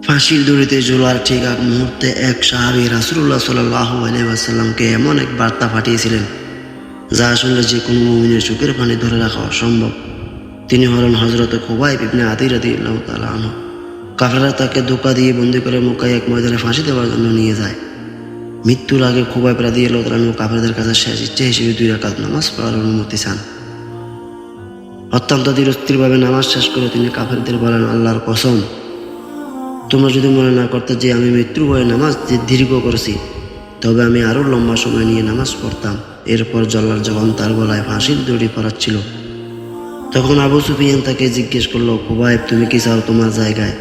ফাঁসির দড়িতে ঝোলার ঠিক আগ মুহূর্তে এক সাহাবী রাসূলুল্লাহ সাল্লাল্লাহু আলাইহি ওয়াসাল্লামকে এমন এক বার্তা পাঠিয়েছিলেন যা আসলে যে কোনো মুমিনের চোখের পানি ধরে রাখা অসম্ভব। তিনি হলেন হযরত খুবাইব ইবনে আদী রাদিয়াল্লাহু তাআলা আনহু। কাফেররা তাকে ধোঁকা দিয়ে বন্দী করে মক্কায় এক ময়দানে ফাঁসি দেওয়ার জন্য নিয়ে যায়। মৃত্যুর আগে খুবাইব রাদিয়াল্লাহু তাআলা আনহু কাফেরদের কাছে শেষ ইচ্ছে হিসেবে 2 রাকাত নামাজ পড়ার অনুমতি চান। অত্যন্ত ধীরস্থিরভাবে নামাজ শেষ করে তিনি কাফেরদের বলেন, আল্লাহর কসম, তোমরা যদি মনে না করতে যে আমি মৃত্যুর ভয়ে নামাজ দীর্ঘ করেছি, তবে আমি আরও লম্বা সময় নিয়ে নামাজ পড়তাম। এরপর জল্লাদ যখন তার গলায় ফাঁসির দড়ি পরাচ্ছিল, তখন আবু সুফিয়ান তাকে জিজ্ঞেস করলো, খুবাইব, তুমি কি চাও তোমার জায়গায়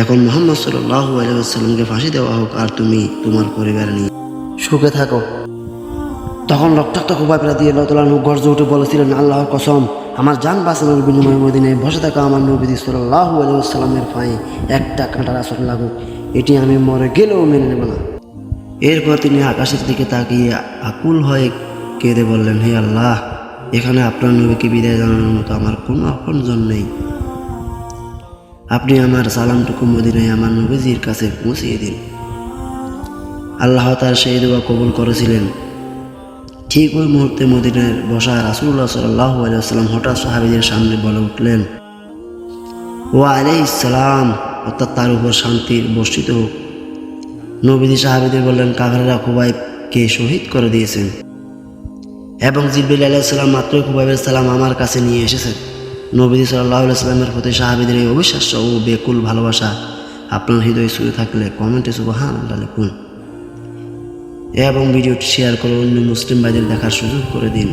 এখন মুহাম্মদ সাল্লাল্লাহু আলাইহি ওয়াসাল্লামকে ফাঁসি দেওয়া হোক আর তুমি তোমার পরিবার নিয়ে সুখে থাকো? তখন রক্তাক্ত খুবাইব রাদিয়াল্লাহু তাআলা আনহু গর্জে উঠে বলেছিলেন, আল্লাহর কসম, আমার জান বাঁচানোর বিনিময়ে মদিনায় বসে থাকা আমার নবী সাল্লাল্লাহু আলাইহি ওয়াসাল্লামের পায়ে একটা কাঁটার আঁচড় লাগুক, এটি আমি মরে গেলেও মেনে নেব না। এরপর তিনি আকাশের দিকে তাকিয়ে আকুল হয়ে কেঁদে বললেন, হে আল্লাহ, এখানে আপনার নবীকে বিদায় জানানোর মতো আমার কোনো আপনজন নেই। আপনি আমার সালামটুকু মদিনায় আমার নবীজির কাছে পৌঁছিয়ে দিন। আল্লাহ তার সেই দোয়া কবুল করেছিলেন। ঠিক ওই মুহূর্তে মদিনায় বসা রাসূলুল্লাহ সাল্লাল্লাহু আলাইহি ওয়াসাল্লাম হঠাৎ সাহাবীদের সামনে বলে উঠলেন, ওয়া আলাইহিস সালাম, অর্থাৎ তার উপর শান্তির বর্ষিত হোক। নবীজি সাহাবীদের বললেন, কাফেররা খুবাইবকে শহীদ করে দিয়েছেন এবং জিবরিল আলাইহিস সালাম মাত্রই খুবাইবের সালাম আমার কাছে নিয়ে এসেছেন। নবীজি সাল্লাল্লাহু আলাইহি ওয়াসাল্লামের প্রতি সাহাবীদের এই অবিশ্বাস্য ও বেকুল ভালোবাসা আপনার হৃদয়ে ছুঁয়ে থাকলে কমেন্টে সুবহানাল্লাহ লিখুন এবং ভিডিওটি শেয়ার করে অন্য মুসলিম ভাইদের দেখার সুযোগ করে দিন।